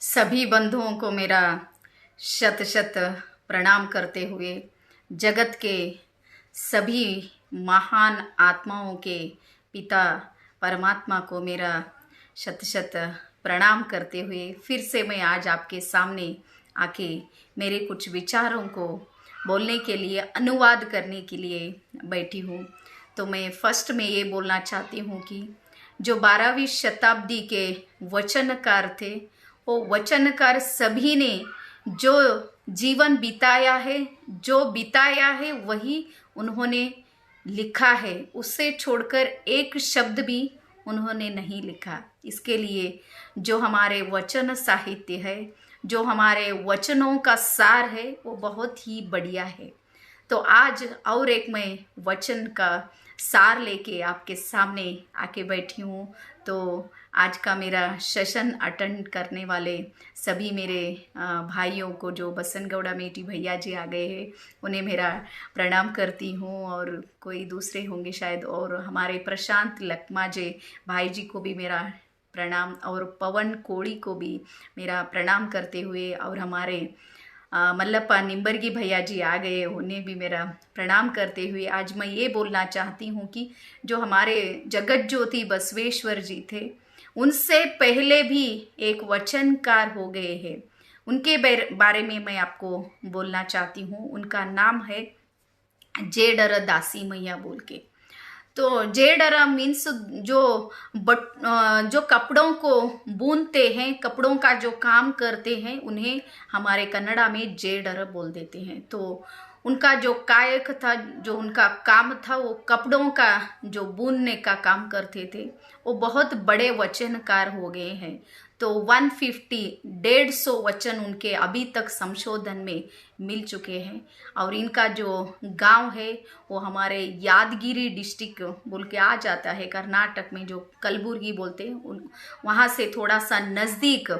सभी बंधुओं को मेरा शत शत प्रणाम करते हुए जगत के सभी महान आत्माओं के पिता परमात्मा को मेरा शत शत प्रणाम करते हुए फिर से मैं आज आपके सामने आके मेरे कुछ विचारों को बोलने के लिए अनुवाद करने के लिए बैठी हूँ। तो मैं फर्स्ट में ये बोलना चाहती हूँ कि जो 12वीं शताब्दी के वचनकार थे, वो वचनकार सभी ने जो जीवन बिताया है, जो बिताया है वही उन्होंने लिखा है। उससे छोड़कर एक शब्द भी उन्होंने नहीं लिखा। इसके लिए जो हमारे वचन साहित्य है, जो हमारे वचनों का सार है, वो बहुत ही बढ़िया है। तो आज और एक मैं वचन का सार लेके आपके सामने आके बैठी हूँ। तो आज का मेरा सेशन अटेंड करने वाले सभी मेरे भाइयों को, जो बसनगौड़ा मेटी भैया जी आ गए हैं, उन्हें मेरा प्रणाम करती हूँ। और कोई दूसरे होंगे शायद, और हमारे प्रशांत लकमाजे भाई जी को भी मेरा प्रणाम, और पवन कोड़ी को भी मेरा प्रणाम करते हुए, और हमारे मल्लप्पा निंबरगी भैया जी आ गए, उन्हें भी मेरा प्रणाम करते हुए आज मैं ये बोलना चाहती हूँ कि जो हमारे जगत ज्योति बसवेश्वर जी थे, उनसे पहले भी एक वचनकार हो गए हैं। उनके बारे में मैं आपको बोलना चाहती हूँ। उनका नाम है जेडर दासी मैया बोल के। तो जेडर मीन्स जो कपड़ों को बुनते हैं, कपड़ों का जो काम करते हैं, उन्हें हमारे कन्नड़ा में जेडर बोल देते हैं। तो उनका जो कायक था, जो उनका काम था, वो कपड़ों का जो बुनने का काम करते थे। वो बहुत बड़े वचनकार हो गए हैं। तो 150 वचन उनके अभी तक संशोधन में मिल चुके हैं। और इनका जो गांव है वो हमारे यादगिरी डिस्ट्रिक्ट बोल के आ जाता है, कर्नाटक में, जो कलबुर्गी बोलते हैं, वहाँ से थोड़ा सा नज़दीक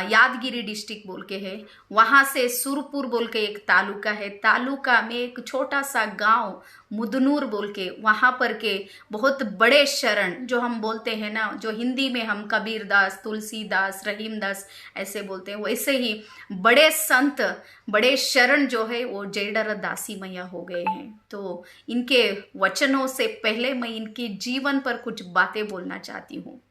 यादगिरी डिस्ट्रिक्ट बोल के है। वहाँ से सुरपुर बोल के एक तालुका है, तालुका में एक छोटा सा गांव मुदनूर बोल के, वहाँ पर के बहुत बड़े शरण, जो हम बोलते हैं ना, जो हिंदी में हम कबीरदास, तुलसीदास, रहीमदास ऐसे बोलते हैं, वैसे ही बड़े संत, बड़े शरण जो है वो जेडर दासी मैया हो गए हैं। तो इनके वचनों से पहले मैं इनके जीवन पर कुछ बातें बोलना चाहती हूँ।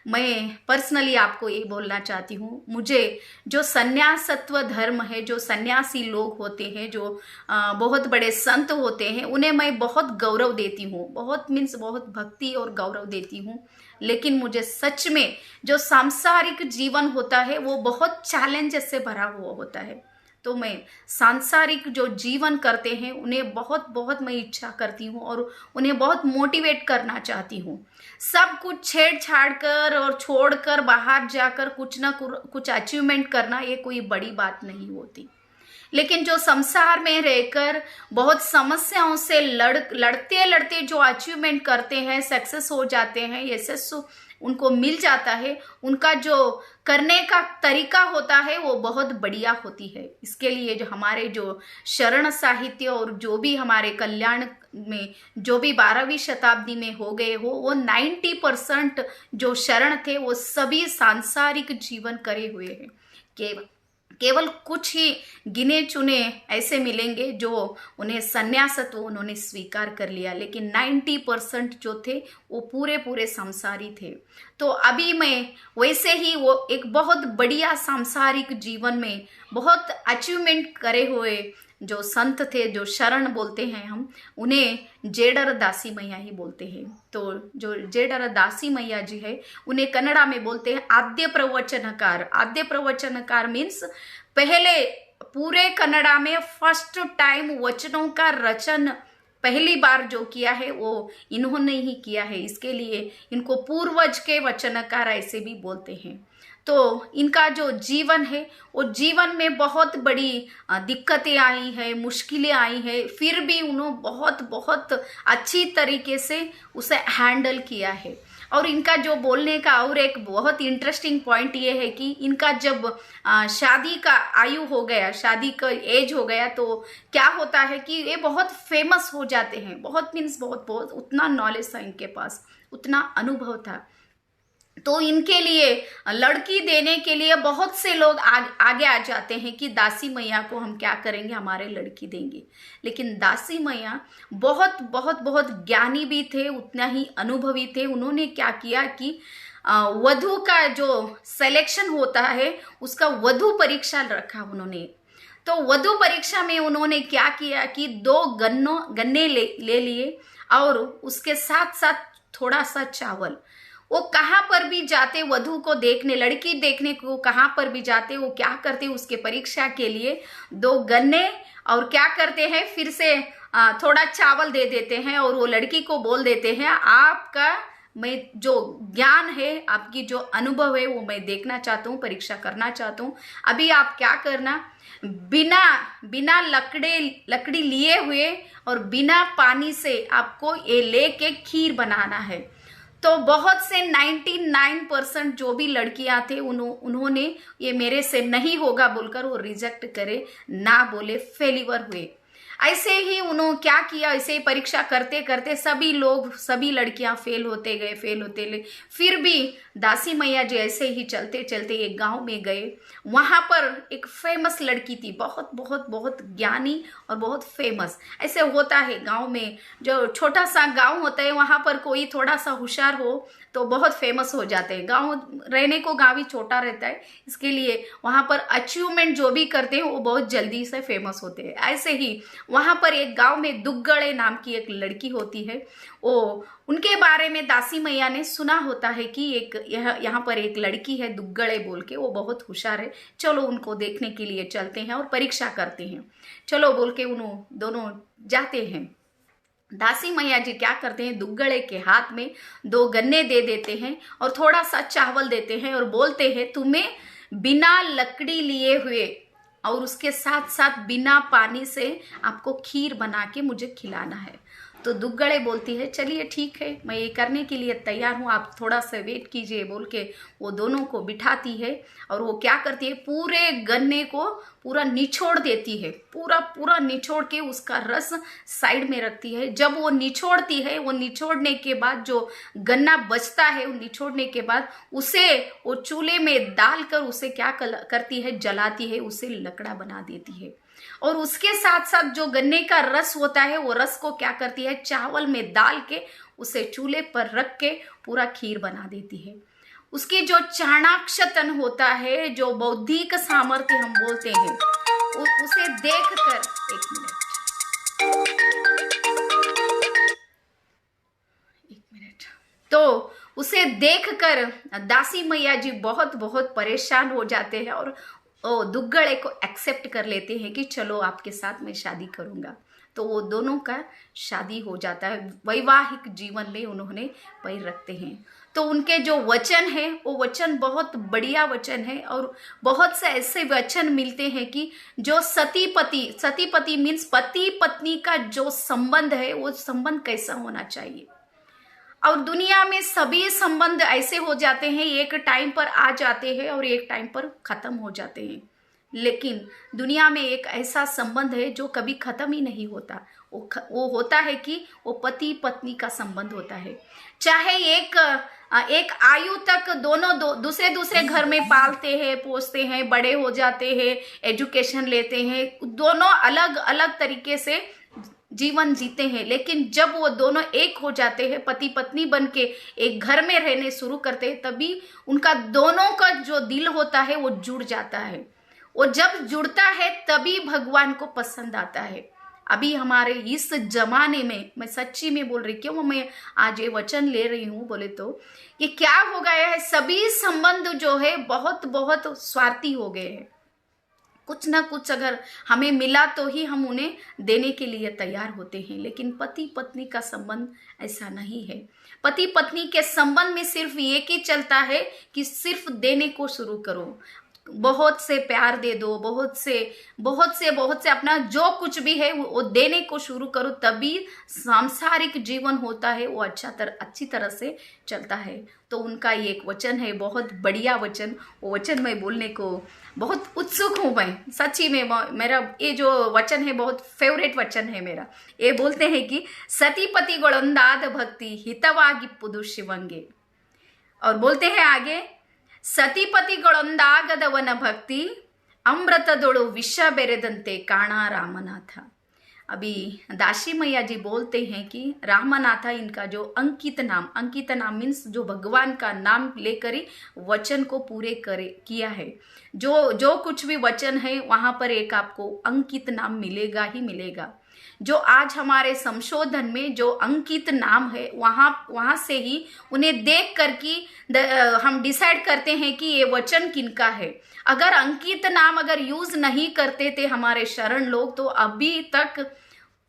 मैं पर्सनली आपको ये बोलना चाहती हूँ, मुझे जो सन्यासत्व धर्म है, जो सन्यासी लोग होते हैं, जो बहुत बड़े संत होते हैं, उन्हें मैं बहुत गौरव देती हूँ, बहुत मीन्स बहुत भक्ति और गौरव देती हूँ। लेकिन मुझे सच में जो सांसारिक जीवन होता है वो बहुत चैलेंज से भरा हुआ होता है। तो मैं सांसारिक जो जीवन करते हैं उन्हें बहुत बहुत मैं इच्छा करती हूँ और उन्हें बहुत मोटिवेट करना चाहती हूँ। सब कुछ छेड़छाड़ कर और छोड़कर बाहर जाकर कुछ ना कुछ अचीवमेंट करना, ये कोई बड़ी बात नहीं होती। लेकिन जो संसार में रहकर बहुत समस्याओं से लड़ते लड़ते जो अचीवमेंट करते हैं, सक्सेस हो जाते हैं, यशस्स उनको मिल जाता है, उनका जो करने का तरीका होता है वो बहुत बढ़िया होती है। इसके लिए जो हमारे जो शरण साहित्य और जो भी हमारे कल्याण में जो भी 12वीं शताब्दी में हो गए हो, वो 90% जो शरण थे वो सभी सांसारिक जीवन करे हुए हैं। केवल कुछ ही गिने चुने ऐसे मिलेंगे जो उन्हें संन्यासत्व उन्होंने स्वीकार कर लिया, लेकिन 90% जो थे वो पूरे संसारी थे। तो अभी मैं वैसे ही वो एक बहुत बढ़िया सांसारिक जीवन में बहुत अचीवमेंट करे हुए जो संत थे, जो शरण बोलते हैं हम, उन्हें जेडर दासी मैया ही बोलते हैं। तो जो जेडर दासी मैया जी है, उन्हें कन्नड़ा में बोलते हैं आद्य प्रवचनकार। आद्य प्रवचनकार मीन्स पहले पूरे कन्नड़ा में फर्स्ट टाइम वचनों का रचन पहली बार जो किया है वो इन्होंने ही किया है। इसके लिए इनको पूर्वज के वचनकार ऐसे भी बोलते हैं। तो इनका जो जीवन है वो जीवन में बहुत बड़ी दिक्कतें आई है, मुश्किलें आई है, फिर भी उन्होंने बहुत बहुत अच्छी तरीके से उसे हैंडल किया है। और इनका जो बोलने का और एक बहुत इंटरेस्टिंग पॉइंट ये है कि इनका जब शादी का आयु हो गया, शादी का एज हो गया, तो क्या होता है कि ये बहुत फेमस हो जाते हैं। बहुत मीन्स बहुत उतना नॉलेज था इनके पास, उतना अनुभव था। तो इनके लिए लड़की देने के लिए बहुत से लोग आगे आ जाते हैं कि दासी मैया को हम क्या करेंगे, हमारे लड़की देंगे। लेकिन दासी मैया बहुत बहुत बहुत ज्ञानी भी थे, उतना ही अनुभवी थे। उन्होंने क्या किया कि वधू का जो सिलेक्शन होता है उसका वधू परीक्षा रखा उन्होंने। तो वधू परीक्षा में उन्होंने क्या किया कि 2 गन्ने ले लिए और उसके साथ साथ थोड़ा सा चावल। वो कहाँ पर भी जाते वधू को देखने, लड़की देखने को कहाँ पर भी जाते, वो क्या करते उसके परीक्षा के लिए 2 गन्ने और क्या करते हैं, फिर से थोड़ा चावल दे देते हैं और वो लड़की को बोल देते हैं आपका मैं जो ज्ञान है, आपकी जो अनुभव है वो मैं देखना चाहता हूँ, परीक्षा करना चाहता हूँ। अभी आप क्या करना, बिना लकड़ी लिए हुए और बिना पानी से आपको ये लेके खीर बनाना है। तो बहुत से 99% जो भी लड़कियां थे उन्होंने ये मेरे से नहीं होगा बोलकर वो रिजेक्ट करे, ना बोले, फेलिवर हुए। ऐसे ही उन्होंने क्या किया, ऐसे ही परीक्षा करते करते सभी लड़कियां फेल होते गए। फिर भी दासी मैया जी ऐसे ही चलते चलते एक गांव में गए। वहां पर एक फेमस लड़की थी, बहुत बहुत बहुत ज्ञानी और बहुत फेमस। ऐसे होता है गांव में, जो छोटा सा गांव होता है वहां पर कोई थोड़ा सा होशियार हो तो बहुत फेमस हो जाते हैं। गांव रहने को गांव ही छोटा रहता है, इसके लिए वहां पर अचीवमेंट जो भी करते हैं वो बहुत जल्दी से फेमस होते हैं। ऐसे ही वहां पर एक गांव में दुग्गड़े नाम की एक लड़की होती है। वो उनके बारे में दासी मैया ने सुना होता है कि यहाँ पर एक लड़की है दुग्गड़े बोल के, वो बहुत होशियार है, चलो उनको देखने के लिए चलते हैं और परीक्षा करते हैं। चलो बोल के उन्होंने दोनों जाते हैं। दासी मैया जी क्या करते हैं, दुग्गड़े के हाथ में 2 गन्ने दे देते हैं और थोड़ा सा चावल देते हैं और बोलते हैं तुम्हें बिना लकड़ी लिए हुए और उसके साथ साथ बिना पानी से आपको खीर बना के मुझे खिलाना है। तो दुग्गड़े बोलती है चलिए ठीक है, मैं ये करने के लिए तैयार हूँ, आप थोड़ा सा वेट कीजिए बोल के वो दोनों को बिठाती है। और वो क्या करती है, पूरे गन्ने को पूरा निचोड़ देती है, पूरा निचोड़ के उसका रस साइड में रखती है। जब वो निचोड़ती है, वो निचोड़ने के बाद जो गन्ना बचता है, वो निचोड़ने के बाद उसे वो चूल्हे में डालकर उसे क्या करती है, जलाती है, उसे लकड़ा बना देती है। और उसके साथ साथ जो गन्ने का रस होता है वो रस को क्या करती है, चावल में डाल के उसे चूल्हे पर रख के पूरा खीर बना देती है। उसकी जो चाणाक्षतन होता है, जो बौद्धिक सामर्थ्य हम बोलते हैं, उसे देखकर एक मिनट, तो उसे देखकर दासी मैया जी बहुत बहुत परेशान हो जाते हैं और दुग्गड़े को एक्सेप्ट कर लेते हैं कि चलो आपके साथ मैं शादी करूंगा। तो वो दोनों का शादी हो जाता है, वैवाहिक जीवन में उन्होंने पैर रखते हैं। तो उनके जो वचन है वो वचन बहुत बढ़िया वचन है और बहुत से ऐसे वचन मिलते हैं कि जो सती पति मीन्स पति पत्नी का जो संबंध है वो संबंध कैसा होना चाहिए। और दुनिया में सभी संबंध ऐसे हो जाते हैं, एक टाइम पर आ जाते हैं और एक टाइम पर खत्म हो जाते हैं। लेकिन दुनिया में एक ऐसा संबंध है जो कभी खत्म ही नहीं होता, वो होता है कि वो पति पत्नी का संबंध होता है। चाहे एक आयु तक दोनों दूसरे घर में पालते हैं, पोसते हैं, बड़े हो जाते हैं, एजुकेशन लेते हैं, दोनों अलग अलग तरीके से जीवन जीते हैं। लेकिन जब वो दोनों एक हो जाते हैं, पति पत्नी बन के एक घर में रहने शुरू करते हैं, तभी उनका दोनों का जो दिल होता है वो जुड़ जाता है। वो जब जुड़ता है तभी भगवान को पसंद आता है। अभी हमारे इस जमाने में, मैं सच्ची में बोल रही, क्यों मैं आज ये वचन ले रही हूँ बोले तो ये क्या हो गया है, सभी संबंध जो है बहुत बहुत स्वार्थी हो गए हैं। कुछ ना कुछ अगर हमें मिला तो ही हम उन्हें देने के लिए तैयार होते हैं। लेकिन पति पत्नी का संबंध ऐसा नहीं है। पति पत्नी के संबंध में सिर्फ एक ही चलता है कि सिर्फ देने को शुरू करो, बहुत से प्यार दे दो, बहुत से अपना जो कुछ भी है वो देने को शुरू करो, तभी सांसारिक जीवन होता है वो अच्छी तरह से चलता है। तो उनका ये एक वचन है, बहुत बढ़िया वचन, वो वचन मैं बोलने को बहुत उत्सुक हूं। मैं सच्ची में, मेरा ये जो वचन है बहुत फेवरेट वचन है मेरा। ये बोलते हैं कि सतीपतिगळೊಂದಾದ ಭಕ್ತಿ ಹಿತವಾಗಿಪ್ಪುದು ಶಿವಂಗೆ। और बोलते हैं आगे, ಸತಿಪತಿಗಳೊಂದಾಗದವನ ಭಕ್ತಿ ಅಮೃತದೊಳು ವಿಷ ಬೆರೆದಂತೆ ಕಾಣ ರಾಮನಾಥ। अभी दासी मैया जी बोलते हैं कि रामनाथा इनका जो अंकित नाम मीन्स जो भगवान का नाम लेकर ही वचन को पूरे करे किया है। जो कुछ भी वचन है वहां पर एक आपको अंकित नाम मिलेगा ही मिलेगा। जो आज हमारे संशोधन में जो अंकित नाम है वहां से ही उन्हें देख कर कि हम डिसाइड करते हैं कि ये वचन किनका है। अगर अंकित नाम अगर यूज नहीं करते थे हमारे शरण लोग तो अभी तक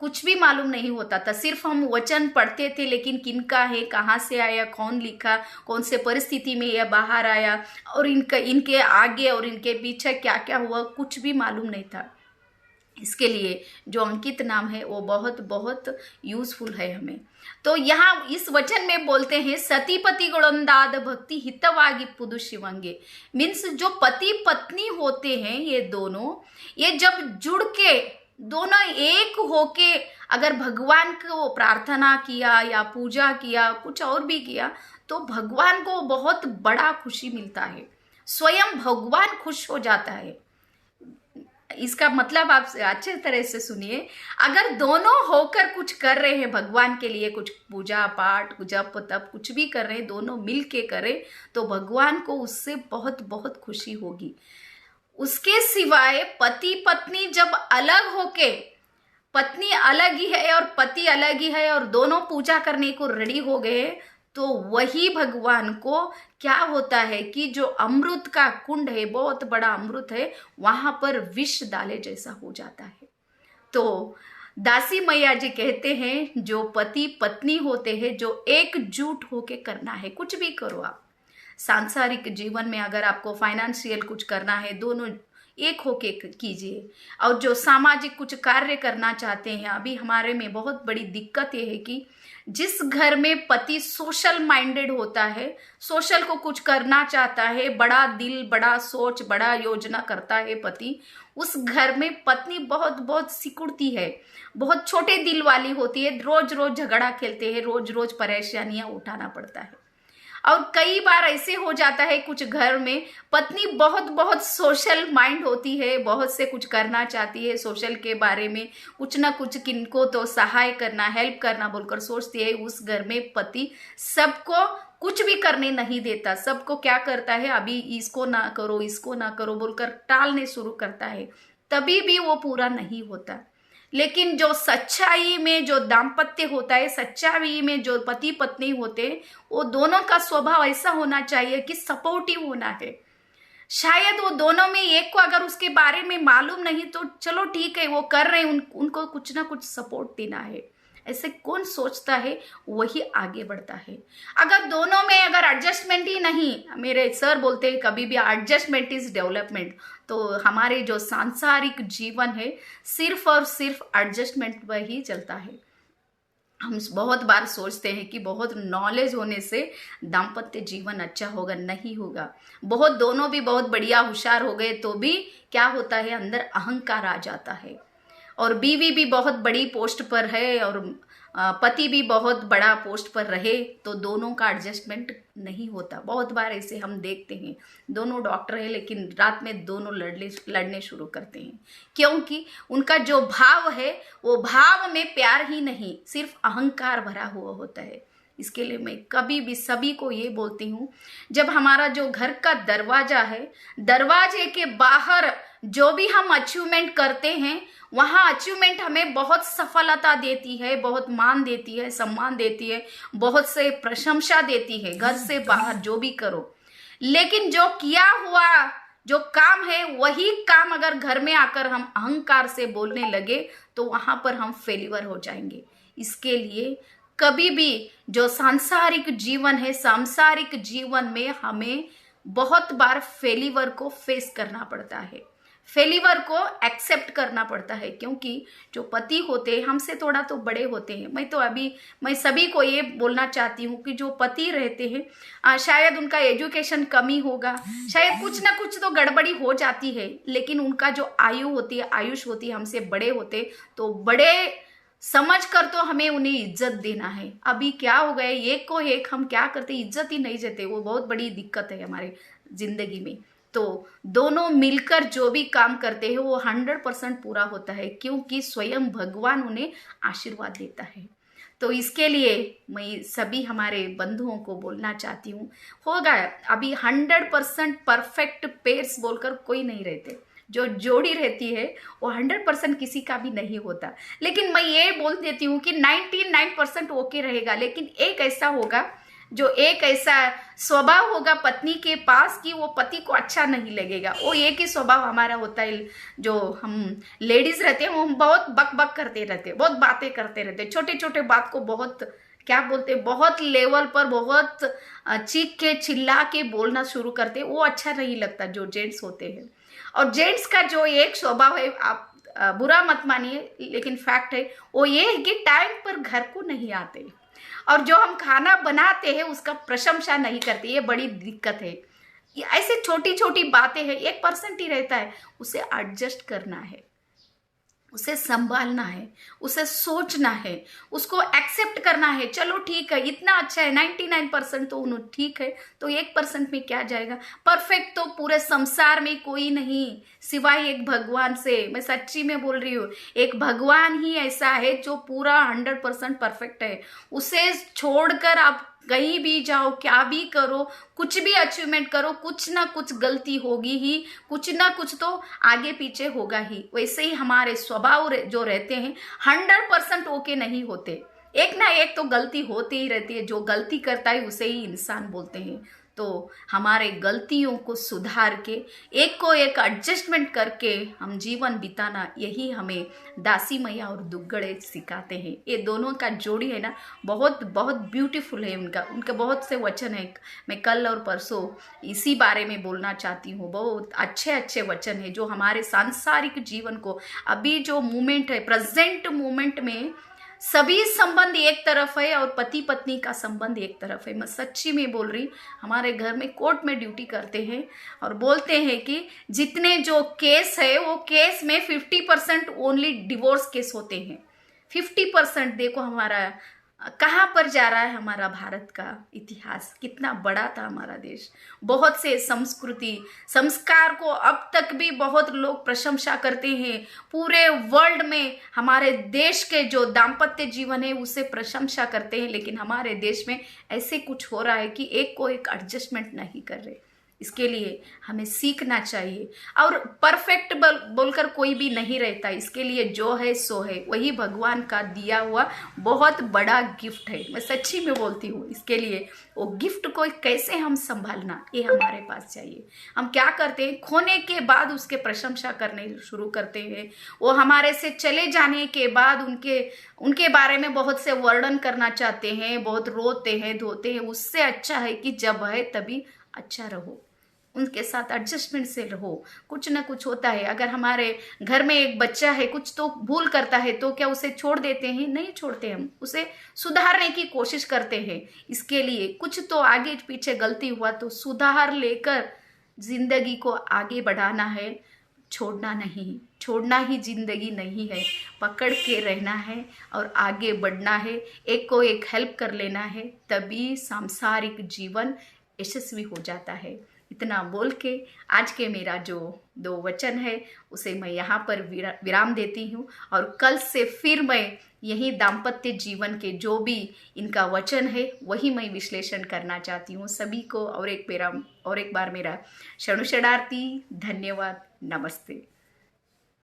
कुछ भी मालूम नहीं होता था। सिर्फ हम वचन पढ़ते थे, लेकिन किनका है, कहाँ से आया, कौन लिखा, कौन से परिस्थिति में यह बाहर आया और इनके आगे और इनके पीछे क्या क्या हुआ कुछ भी मालूम नहीं था। इसके लिए जो अंकित नाम है वो बहुत बहुत यूजफुल है हमें। तो यहाँ इस वचन में बोलते हैं सतीपतिगळೊಂದಾದ भक्ति हितवागिप्पुದು शिवंगे। मीन्स जो पति पत्नी होते हैं ये दोनों, ये जब जुड़ के दोनों एक होके अगर भगवान को प्रार्थना किया या पूजा किया कुछ और भी किया तो भगवान को बहुत बड़ा खुशी मिलता है, स्वयं भगवान खुश हो जाता है। इसका मतलब आप अच्छे तरह से सुनिए, अगर दोनों होकर कुछ कर रहे हैं भगवान के लिए, कुछ पूजा पाठ जप तप कुछ भी कर रहे हैं, दोनों मिल के करें तो भगवान को उससे बहुत बहुत खुशी होगी। उसके सिवाय पति पत्नी जब अलग होके, पत्नी अलग ही है और पति अलग ही है और दोनों पूजा करने को रेडी हो गए तो वही भगवान को क्या होता है कि जो अमृत का कुंड है, बहुत बड़ा अमृत है, वहां पर विष डाले जैसा हो जाता है। तो दासी मैया जी कहते हैं जो पति पत्नी होते हैं जो एकजुट होके करना है, कुछ भी करो आप सांसारिक जीवन में, अगर आपको फाइनेंशियल कुछ करना है दोनों एक होके कीजिए। और जो सामाजिक कुछ कार्य करना चाहते हैं, अभी हमारे में बहुत बड़ी दिक्कत ये है कि जिस घर में पति सोशल माइंडेड होता है, सोशल को कुछ करना चाहता है, बड़ा दिल बड़ा सोच बड़ा योजना करता है पति, उस घर में पत्नी बहुत बहुत सिकुड़ती है, बहुत छोटे दिल वाली होती है, रोज रोज झगड़ा खेलते हैं, रोज रोज परेशानियां उठाना पड़ता है। और कई बार ऐसे हो जाता है कुछ घर में पत्नी बहुत बहुत सोशल माइंड होती है, बहुत से कुछ करना चाहती है सोशल के बारे में, कुछ ना कुछ किनको तो सहाय करना हेल्प करना बोलकर सोचती है। उस घर में पति सबको कुछ भी करने नहीं देता, सबको क्या करता है अभी इसको ना करो बोलकर टालने शुरू करता है, तभी भी वो पूरा नहीं होता। लेकिन जो सच्चाई में जो दाम्पत्य होता है, सच्चाई में जो पति पत्नी होते हैं, वो दोनों का स्वभाव ऐसा होना चाहिए कि सपोर्टिव होना है। शायद वो दोनों में एक को अगर उसके बारे में मालूम नहीं तो चलो ठीक है वो कर रहे हैं, उनको कुछ ना कुछ सपोर्ट देना है। ऐसे कौन सोचता है वही आगे बढ़ता है। अगर दोनों में अगर एडजस्टमेंट ही नहीं, मेरे सर बोलते हैं कभी भी एडजस्टमेंट इज डेवलपमेंट, तो हमारे जो सांसारिक जीवन है सिर्फ और सिर्फ एडजस्टमेंट पर ही चलता है। हम बहुत बार सोचते हैं कि बहुत नॉलेज होने से दाम्पत्य जीवन अच्छा होगा, नहीं होगा। बहुत दोनों भी बहुत बढ़िया होशियार हो गए तो भी क्या होता है अंदर अहंकार आ जाता है। और बीवी भी बहुत बड़ी पोस्ट पर है और पति भी बहुत बड़ा पोस्ट पर रहे तो दोनों का एडजस्टमेंट नहीं होता। बहुत बार ऐसे हम देखते हैं, दोनों डॉक्टर है लेकिन रात में दोनों लड़ने शुरू करते हैं, क्योंकि उनका जो भाव है वो भाव में प्यार ही नहीं, सिर्फ अहंकार भरा हुआ होता है। इसके लिए मैं कभी भी सभी को ये बोलती हूँ, जब हमारा जो घर का दरवाजा है, दरवाजे के बाहर जो भी हम अचीवमेंट करते हैं वहां अचीवमेंट हमें बहुत सफलता देती है, बहुत मान देती है, सम्मान देती है, बहुत से प्रशंसा देती है। घर से बाहर जो भी करो, लेकिन जो किया हुआ जो काम है वही काम अगर घर में आकर हम अहंकार से बोलने लगे तो वहां पर हम फेलियर हो जाएंगे। इसके लिए कभी भी जो सांसारिक जीवन है, सांसारिक जीवन में हमें बहुत बार फेलियर को फेस करना पड़ता है, फेलिवर को एक्सेप्ट करना पड़ता है, क्योंकि जो पति होते हैं हमसे थोड़ा तो बड़े होते हैं। मैं सभी को ये बोलना चाहती हूँ कि जो पति रहते हैं शायद उनका एजुकेशन कमी होगा, शायद कुछ ना कुछ तो गड़बड़ी हो जाती है, लेकिन उनका जो आयु होती है, आयुष होती है, हमसे बड़े होते तो बड़े समझ कर तो हमें उन्हें इज्जत देना है। अभी क्या हो गया, एक को एक हम क्या करते, इज्जत ही नहीं देते। वो बहुत बड़ी दिक्कत है हमारे जिंदगी में। तो दोनों मिलकर जो भी काम करते हैं वो 100% पूरा होता है, क्योंकि स्वयं भगवान उन्हें आशीर्वाद देता है। तो इसके लिए मैं सभी हमारे बंधुओं को बोलना चाहती हूँ, होगा अभी 100% परफेक्ट पेयर्स बोलकर कोई नहीं रहते। जो जोड़ी रहती है वो 100% किसी का भी नहीं होता। लेकिन मैं ये बोल देती हूँ कि 99% ओके रहेगा। लेकिन एक ऐसा होगा, जो एक ऐसा स्वभाव होगा पत्नी के पास कि वो पति को अच्छा नहीं लगेगा। वो एक ही स्वभाव हमारा होता है। जो हम लेडीज रहते हैं वो हम बहुत बक बक करते रहते हैं, बहुत बातें करते रहते हैं, छोटे छोटे बात को बहुत क्या बोलते हैं, बहुत लेवल पर बहुत चीख के चिल्ला के बोलना शुरू करते हैं। वो अच्छा नहीं लगता जो जेंट्स होते हैं। और जेंट्स का जो एक स्वभाव है, आप बुरा मत मानिए लेकिन फैक्ट है, वो ये है कि टाइम पर घर को नहीं आते। और जो हम खाना बनाते हैं उसका प्रशंसा नहीं करते। ये बड़ी दिक्कत है। ये ऐसे छोटी छोटी बातें हैं, 1% ही रहता है, उसे एडजस्ट करना है, उसे संभालना है, उसे सोचना है, उसको एक्सेप्ट करना है। चलो ठीक है, इतना अच्छा है, 99% तो उन्होंने ठीक है, तो 1% में क्या जाएगा। परफेक्ट तो पूरे संसार में कोई नहीं सिवाय एक भगवान से। मैं सच्ची में बोल रही हूँ, एक भगवान ही ऐसा है जो पूरा 100% परफेक्ट है। उसे छोड़कर आप कहीं भी जाओ, क्या भी करो, कुछ भी अचीवमेंट करो, कुछ ना कुछ गलती होगी ही, कुछ ना कुछ तो आगे पीछे होगा ही। वैसे ही हमारे स्वभाव जो रहते हैं 100% ओके नहीं होते। एक ना एक तो गलती होती ही रहती है। जो गलती करता है उसे ही इंसान बोलते हैं। तो हमारे गलतियों को सुधार के एक को एक एडजस्टमेंट करके हम जीवन बिताना, यही हमें दासी मैया और दुग्गड़े सिखाते हैं। ये दोनों का जोड़ी है ना, बहुत बहुत ब्यूटीफुल है। उनका बहुत से वचन है। मैं कल और परसों इसी बारे में बोलना चाहती हूँ। बहुत अच्छे अच्छे वचन है जो हमारे सांसारिक जीवन को, अभी जो मोमेंट है, प्रेजेंट मोमेंट में सभी संबंध एक तरफ है और पति पत्नी का संबंध एक तरफ है। मैं सच्ची में बोल रही, हमारे घर में कोर्ट में ड्यूटी करते हैं और बोलते हैं कि जितने जो केस है वो केस में 50% ओनली डिवोर्स केस होते हैं। 50% देखो हमारा कहाँ पर जा रहा है। हमारा भारत का इतिहास कितना बड़ा था, हमारा देश बहुत से संस्कृति संस्कार को अब तक भी बहुत लोग प्रशंसा करते हैं। पूरे वर्ल्ड में हमारे देश के जो दाम्पत्य जीवन है उसे प्रशंसा करते हैं। लेकिन हमारे देश में ऐसे कुछ हो रहा है कि एक को एक एडजस्टमेंट नहीं कर रहे। इसके लिए हमें सीखना चाहिए। और परफेक्ट बोलकर कोई भी नहीं रहता। इसके लिए जो है सो है, वही भगवान का दिया हुआ बहुत बड़ा गिफ्ट है। मैं सच्ची में बोलती हूँ। इसके लिए वो गिफ्ट को कैसे हम संभालना, ये हमारे पास चाहिए। हम क्या करते हैं, खोने के बाद उसके प्रशंसा करने शुरू करते हैं। वो हमारे से चले जाने के बाद उनके बारे में बहुत से वर्णन करना चाहते हैं, बहुत रोते हैं धोते हैं। उससे अच्छा है कि जब है तभी अच्छा रहो, उनके साथ एडजस्टमेंट से रहो। कुछ ना कुछ होता है। अगर हमारे घर में एक बच्चा है, कुछ तो भूल करता है, तो क्या उसे छोड़ देते हैं? नहीं छोड़ते। हम उसे सुधारने की कोशिश करते हैं। इसके लिए कुछ तो आगे पीछे गलती हुआ तो सुधार लेकर जिंदगी को आगे बढ़ाना है, छोड़ना नहीं। छोड़ना ही जिंदगी नहीं है, पकड़ के रहना है और आगे बढ़ना है। एक को एक हेल्प कर लेना है, तभी सांसारिक जीवन यशस्वी हो जाता है। इतना बोल के आज के मेरा जो 2 वचन है उसे मैं यहाँ पर विराम देती हूँ। और कल से फिर मैं यही दाम्पत्य जीवन के जो भी इनका वचन है वही मैं विश्लेषण करना चाहती हूँ। सभी को और एक बार मेरा शरणु शरणार्थी धन्यवाद। नमस्ते।